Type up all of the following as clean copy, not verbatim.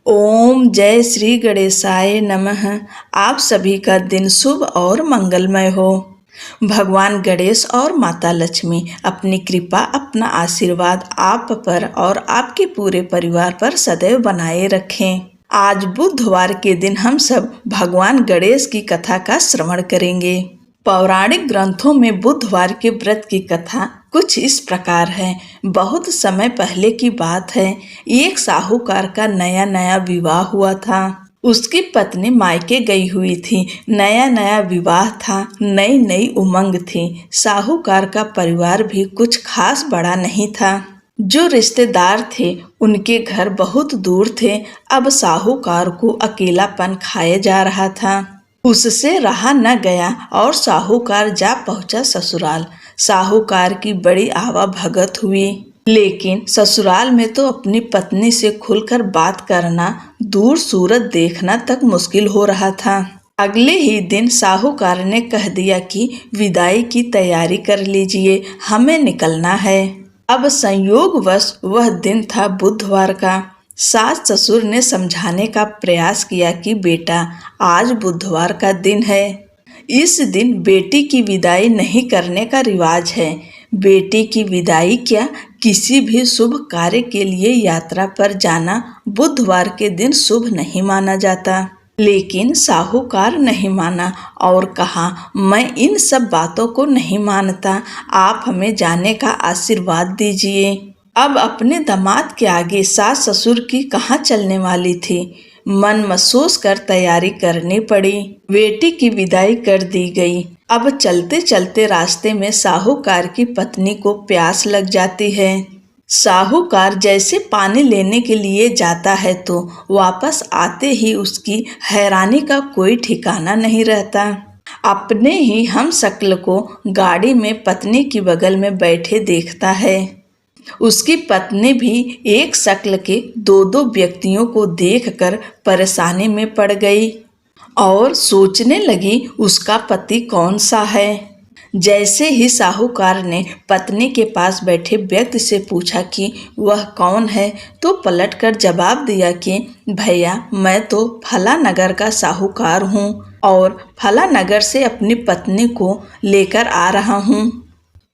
ओम जय श्री गणेशाय नमः। आप सभी का दिन शुभ और मंगलमय हो। भगवान गणेश और माता लक्ष्मी अपनी कृपा, अपना आशीर्वाद आप पर और आपके पूरे परिवार पर सदैव बनाए रखें। आज बुधवार के दिन हम सब भगवान गणेश की कथा का श्रवण करेंगे। पौराणिक ग्रंथों में बुधवार के व्रत की कथा कुछ इस प्रकार है। बहुत समय पहले की बात है। एक साहूकार का नया नया विवाह हुआ था। उसकी पत्नी मायके गई हुई थी। नया नया विवाह था, नई नई उमंग थी। साहूकार का परिवार भी कुछ खास बड़ा नहीं था। जो रिश्तेदार थे उनके घर बहुत दूर थे। अब साहूकार को अकेलापन खाए जा रहा था। उससे रहा न गया और साहूकार जा पहुंचा ससुराल। साहूकार की बड़ी आवा भगत हुई, लेकिन ससुराल में तो अपनी पत्नी से खुलकर बात करना, दूर सूरत देखना तक मुश्किल हो रहा था। अगले ही दिन साहूकार ने कह दिया कि विदाई की तैयारी कर लीजिए, हमें निकलना है। अब संयोगवश वह दिन था बुधवार का। सास ससुर ने समझाने का प्रयास किया कि बेटा, आज बुधवार का दिन है। इस दिन बेटी की विदाई नहीं करने का रिवाज है। बेटी की विदाई क्या, किसी भी शुभ कार्य के लिए यात्रा पर जाना बुधवार के दिन शुभ नहीं माना जाता। लेकिन साहूकार नहीं माना और कहा, मैं इन सब बातों को नहीं मानता, आप हमें जाने का आशीर्वाद दीजिए। अब अपने दामाद के आगे सास ससुर की कहाँ चलने वाली थी। मन महसूस कर तैयारी करनी पड़ी। बेटी की विदाई कर दी गई। अब चलते चलते रास्ते में साहूकार की पत्नी को प्यास लग जाती है। साहूकार जैसे पानी लेने के लिए जाता है तो वापस आते ही उसकी हैरानी का कोई ठिकाना नहीं रहता। अपने ही हम शक्ल को गाड़ी में पत्नी की बगल में बैठे देखता है। उसकी पत्नी भी एक शक्ल के दो दो व्यक्तियों को देखकर परेशानी में पड़ गई और सोचने लगी उसका पति कौन सा है। जैसे ही साहूकार ने पत्नी के पास बैठे व्यक्ति से पूछा कि वह कौन है, तो पलटकर जवाब दिया कि भैया, मैं तो फला नगर का साहूकार हूँ और फला नगर से अपनी पत्नी को लेकर आ रहा हूँ।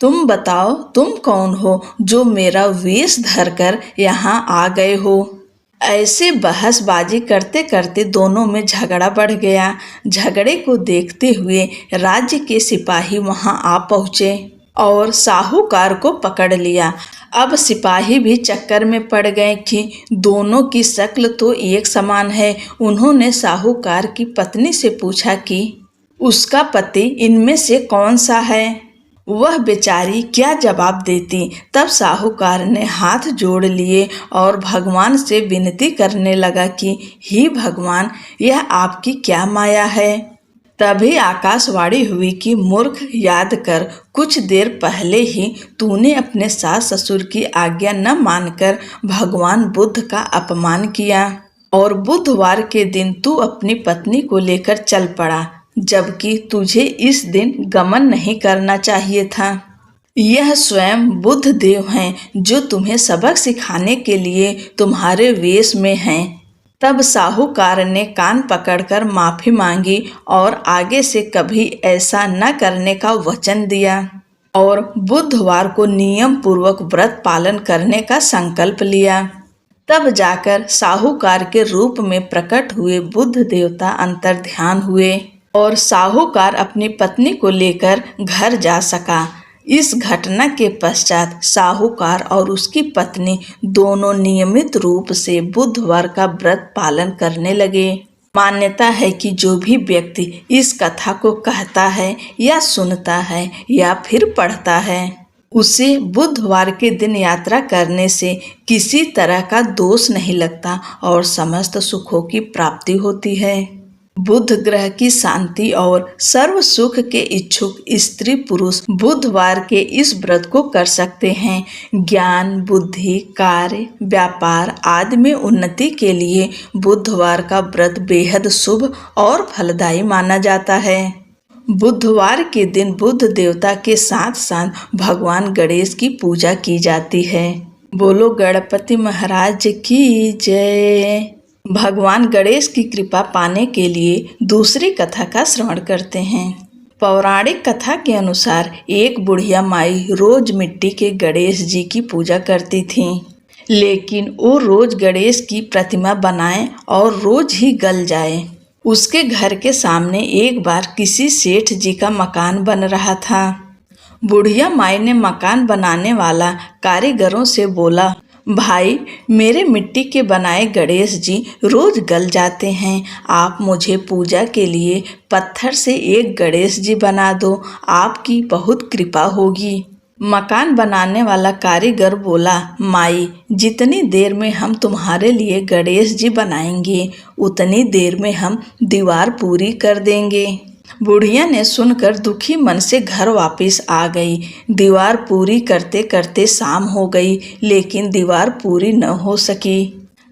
तुम बताओ, तुम कौन हो जो मेरा वेश धरकर यहाँ आ गए हो। ऐसे बहसबाजी करते करते दोनों में झगड़ा बढ़ गया। झगड़े को देखते हुए राज्य के सिपाही वहाँ आ पहुँचे और साहूकार को पकड़ लिया। अब सिपाही भी चक्कर में पड़ गए कि दोनों की शक्ल तो एक समान है। उन्होंने साहूकार की पत्नी से पूछा कि उसका पति इनमें से कौन सा है। वह बेचारी क्या जवाब देती। तब साहूकार ने हाथ जोड़ लिए और भगवान से विनती करने लगा कि हे भगवान, यह आपकी क्या माया है। तभी आकाशवाणी हुई कि मूर्ख, याद कर, कुछ देर पहले ही तूने अपने सास ससुर की आज्ञा न मानकर भगवान बुद्ध का अपमान किया और बुधवार के दिन तू अपनी पत्नी को लेकर चल पड़ा, जबकि तुझे इस दिन गमन नहीं करना चाहिए था। यह स्वयं बुद्ध देव हैं जो तुम्हें सबक सिखाने के लिए तुम्हारे वेश में हैं। तब साहूकार ने कान पकड़कर माफी मांगी और आगे से कभी ऐसा न करने का वचन दिया और बुधवार को नियम पूर्वक व्रत पालन करने का संकल्प लिया। तब जाकर साहूकार के रूप में प्रकट हुए बुद्ध देवता अंतर्ध्यान हुए और साहूकार अपनी पत्नी को लेकर घर जा सका। इस घटना के पश्चात साहूकार और उसकी पत्नी दोनों नियमित रूप से बुधवार का व्रत पालन करने लगे। मान्यता है कि जो भी व्यक्ति इस कथा को कहता है या सुनता है या फिर पढ़ता है, उसे बुधवार के दिन यात्रा करने से किसी तरह का दोष नहीं लगता और समस्त सुखों की प्राप्ति होती है। बुध ग्रह की शांति और सर्व सुख के इच्छुक स्त्री पुरुष बुधवार के इस व्रत को कर सकते हैं। ज्ञान, बुद्धि, कार्य, व्यापार आदि में उन्नति के लिए बुधवार का व्रत बेहद शुभ और फलदायी माना जाता है। बुधवार के दिन बुद्ध देवता के साथ साथ भगवान गणेश की पूजा की जाती है। बोलो गणपति महाराज की जय। भगवान गणेश की कृपा पाने के लिए दूसरी कथा का श्रवण करते हैं। पौराणिक कथा के अनुसार एक बुढ़िया माई रोज मिट्टी के गणेश जी की पूजा करती थी, लेकिन वो रोज गणेश की प्रतिमा बनाए और रोज ही गल जाए। उसके घर के सामने एक बार किसी सेठ जी का मकान बन रहा था। बुढ़िया माई ने मकान बनाने वाला कारीगरों से बोला, भाई, मेरे मिट्टी के बनाए गणेश जी रोज गल जाते हैं, आप मुझे पूजा के लिए पत्थर से एक गणेश जी बना दो, आपकी बहुत कृपा होगी। मकान बनाने वाला कारीगर बोला, माई, जितनी देर में हम तुम्हारे लिए गणेश जी बनाएंगे उतनी देर में हम दीवार पूरी कर देंगे। बुढ़िया ने सुनकर दुखी मन से घर वापस आ गई। दीवार पूरी करते करते शाम हो गई, लेकिन दीवार पूरी न हो सकी।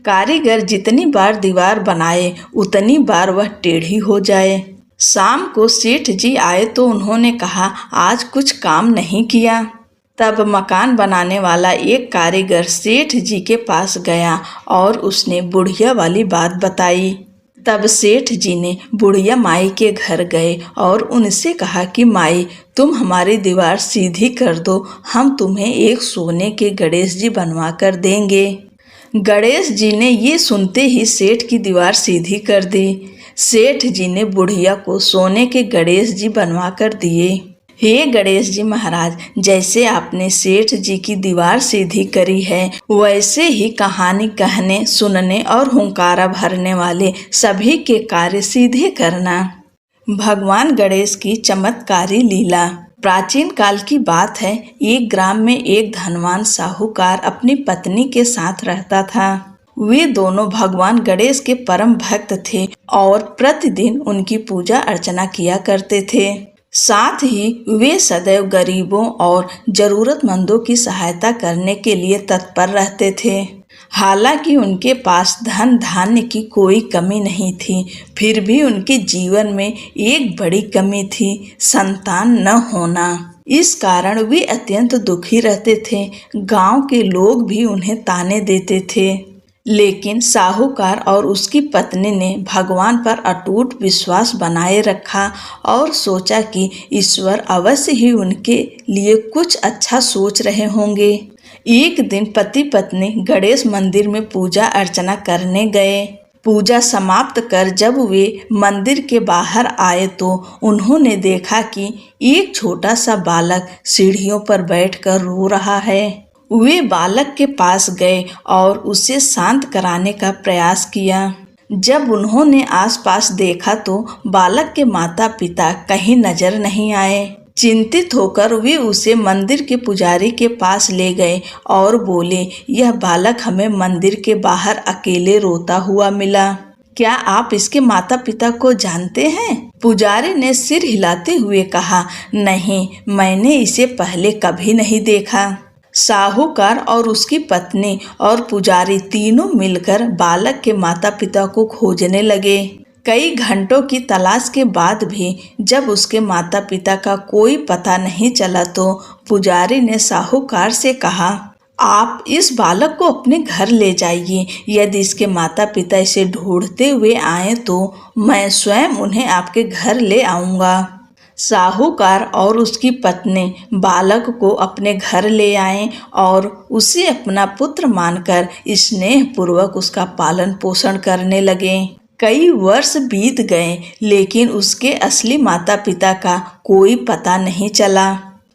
कारीगर जितनी बार दीवार बनाए उतनी बार वह टेढ़ी हो जाए। शाम को सेठ जी आए तो उन्होंने कहा, आज कुछ काम नहीं किया। तब मकान बनाने वाला एक कारीगर सेठ जी के पास गया और उसने बुढ़िया वाली बात बताई। तब सेठ जी ने बुढ़िया माई के घर गए और उनसे कहा कि माई, तुम हमारी दीवार सीधी कर दो, हम तुम्हें एक सोने के गणेश जी बनवा कर देंगे। गणेश जी ने ये सुनते ही सेठ की दीवार सीधी कर दी। सेठ जी ने बुढ़िया को सोने के गणेश जी बनवा कर दिए। हे गणेश जी महाराज, जैसे आपने सेठ जी की दीवार सीधी करी है, वैसे ही कहानी कहने, सुनने और हुंकारा भरने वाले सभी के कार्य सीधे करना। भगवान गणेश की चमत्कारी लीला। प्राचीन काल की बात है, एक ग्राम में एक धनवान साहूकार अपनी पत्नी के साथ रहता था। वे दोनों भगवान गणेश के परम भक्त थे और प्रतिदिन उनकी पूजा अर्चना किया करते थे। साथ ही वे सदैव गरीबों और जरूरतमंदों की सहायता करने के लिए तत्पर रहते थे। हालांकि उनके पास धन धान्य की कोई कमी नहीं थी, फिर भी उनके जीवन में एक बड़ी कमी थी, संतान न होना। इस कारण वे अत्यंत दुखी रहते थे। गांव के लोग भी उन्हें ताने देते थे, लेकिन साहूकार और उसकी पत्नी ने भगवान पर अटूट विश्वास बनाए रखा और सोचा कि ईश्वर अवश्य ही उनके लिए कुछ अच्छा सोच रहे होंगे। एक दिन पति पत्नी गणेश मंदिर में पूजा अर्चना करने गए। पूजा समाप्त कर जब वे मंदिर के बाहर आए तो उन्होंने देखा कि एक छोटा सा बालक सीढ़ियों पर बैठकर रो रहा है। वे बालक के पास गए और उसे शांत कराने का प्रयास किया। जब उन्होंने आसपास देखा तो बालक के माता पिता कहीं नजर नहीं आए। चिंतित होकर वे उसे मंदिर के पुजारी के पास ले गए और बोले, यह बालक हमें मंदिर के बाहर अकेले रोता हुआ मिला, क्या आप इसके माता पिता को जानते हैं? पुजारी ने सिर हिलाते हुए कहा, नहीं, मैंने इसे पहले कभी नहीं देखा। साहूकार और उसकी पत्नी और पुजारी तीनों मिलकर बालक के माता पिता को खोजने लगे। कई घंटों की तलाश के बाद भी जब उसके माता पिता का कोई पता नहीं चला तो पुजारी ने साहूकार से कहा, आप इस बालक को अपने घर ले जाइए। यदि इसके माता पिता इसे ढूंढते हुए आए तो मैं स्वयं उन्हें आपके घर ले आऊँगा। साहूकार और उसकी पत्नी बालक को अपने घर ले आए और उसे अपना पुत्र मानकर स्नेहपूर्वक उसका पालन पोषण करने लगे। कई वर्ष बीत गए, लेकिन उसके असली माता पिता का कोई पता नहीं चला।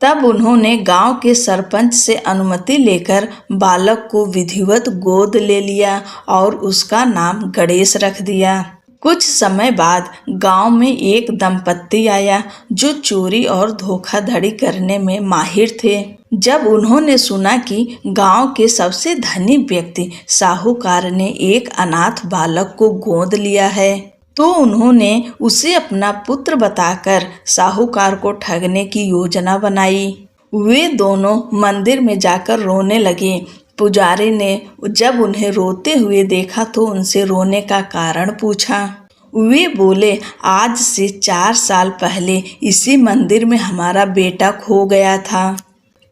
तब उन्होंने गांव के सरपंच से अनुमति लेकर बालक को विधिवत गोद ले लिया और उसका नाम गणेश रख दिया। कुछ समय बाद गांव में एक दंपत्ति आया जो चोरी और धोखाधड़ी करने में माहिर थे। जब उन्होंने सुना कि गांव के सबसे धनी व्यक्ति साहूकार ने एक अनाथ बालक को गोद लिया है, तो उन्होंने उसे अपना पुत्र बताकर साहूकार को ठगने की योजना बनाई। वे दोनों मंदिर में जाकर रोने लगे। पुजारी ने जब उन्हें रोते हुए देखा तो उनसे रोने का कारण पूछा। वे बोले, आज से 4 साल पहले इसी मंदिर में हमारा बेटा खो गया था।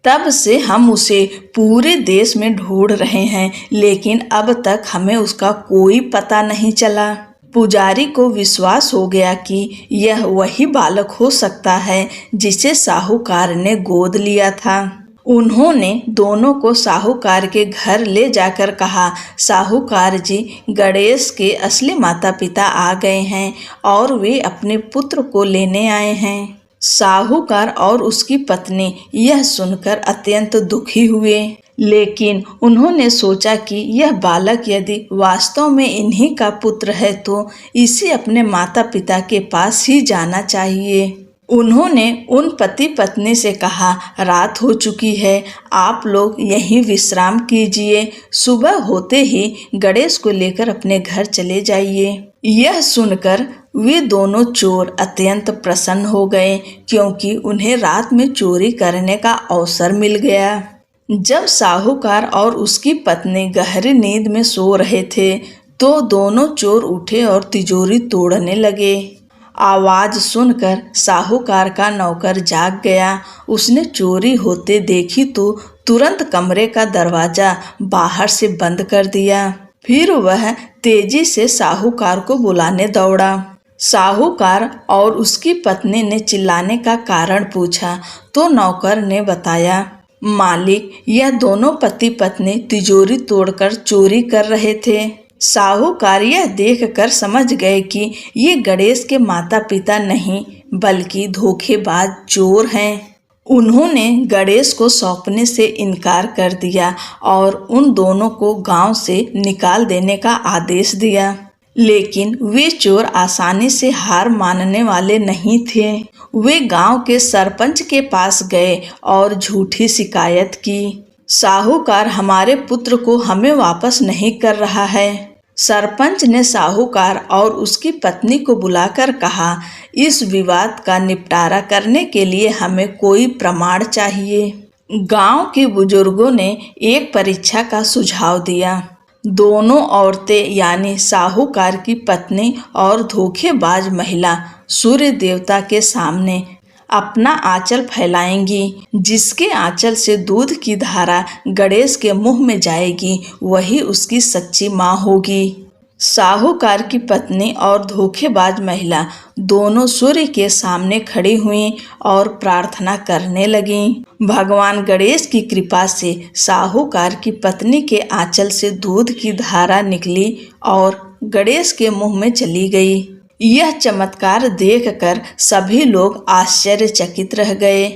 तब से हम उसे पूरे देश में ढूंढ रहे हैं, लेकिन अब तक हमें उसका कोई पता नहीं चला। पुजारी को विश्वास हो गया कि यह वही बालक हो सकता है जिसे साहूकार ने गोद लिया था। उन्होंने दोनों को साहूकार के घर ले जाकर कहा, साहूकार जी, गणेश के असली माता पिता आ गए हैं और वे अपने पुत्र को लेने आए हैं। साहूकार और उसकी पत्नी यह सुनकर अत्यंत दुखी हुए, लेकिन उन्होंने सोचा कि यह बालक यदि वास्तव में इन्हीं का पुत्र है तो इसे अपने माता पिता के पास ही जाना चाहिए। उन्होंने उन पति पत्नी से कहा, रात हो चुकी है, आप लोग यहीं विश्राम कीजिए, सुबह होते ही गणेश को लेकर अपने घर चले जाइए। यह सुनकर वे दोनों चोर अत्यंत प्रसन्न हो गए, क्योंकि उन्हें रात में चोरी करने का अवसर मिल गया। जब साहूकार और उसकी पत्नी गहरी नींद में सो रहे थे तो दोनों चोर उठे और तिजोरी तोड़ने लगे। आवाज सुनकर साहूकार का नौकर जाग गया। उसने चोरी होते देखी तो तुरंत कमरे का दरवाजा बाहर से बंद कर दिया। फिर वह तेजी से साहूकार को बुलाने दौड़ा। साहूकार और उसकी पत्नी ने चिल्लाने का कारण पूछा तो नौकर ने बताया, मालिक, यह दोनों पति पत्नी तिजोरी तोड़कर चोरी कर रहे थे। साहूकार यह देखकर समझ गए कि ये गणेश के माता पिता नहीं बल्कि धोखेबाज चोर हैं। उन्होंने गणेश को सौंपने से इनकार कर दिया और उन दोनों को गांव से निकाल देने का आदेश दिया। लेकिन वे चोर आसानी से हार मानने वाले नहीं थे। वे गांव के सरपंच के पास गए और झूठी शिकायत की, साहूकार हमारे पुत्र को हमें वापस नहीं कर रहा है। सरपंच ने साहूकार और उसकी पत्नी को बुलाकर कहा, इस विवाद का निपटारा करने के लिए हमें कोई प्रमाण चाहिए। गांव के बुजुर्गों ने एक परीक्षा का सुझाव दिया। दोनों औरतें यानी साहूकार की पत्नी और धोखेबाज महिला सूर्य देवता के सामने अपना आंचल फैलाएंगी। जिसके आंचल से दूध की धारा गणेश के मुंह में जाएगी वही उसकी सच्ची माँ होगी। साहूकार की पत्नी और धोखेबाज महिला दोनों सूर्य के सामने खड़ी हुई और प्रार्थना करने लगीं। भगवान गणेश की कृपा से साहूकार की पत्नी के आंचल से दूध की धारा निकली और गणेश के मुंह में चली गई। यह चमत्कार देखकर सभी लोग आश्चर्यचकित रह गए।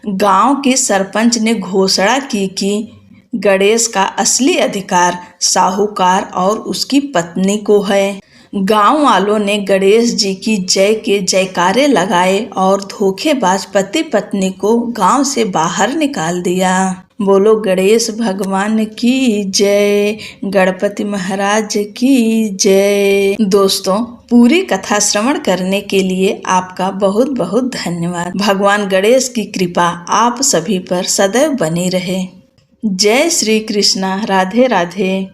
गांव के सरपंच ने घोषणा की कि गणेश का असली अधिकार साहूकार और उसकी पत्नी को है। गांव वालों ने गणेश जी की जय के जयकारे लगाए और धोखेबाज पति पत्नी को गांव से बाहर निकाल दिया। बोलो गणेश भगवान की जय, गणपति महाराज की जय। दोस्तों, पूरी कथा श्रवण करने के लिए आपका बहुत बहुत धन्यवाद। भगवान गणेश की कृपा आप सभी पर सदैव बनी रहे। जय श्री कृष्णा। राधे राधे।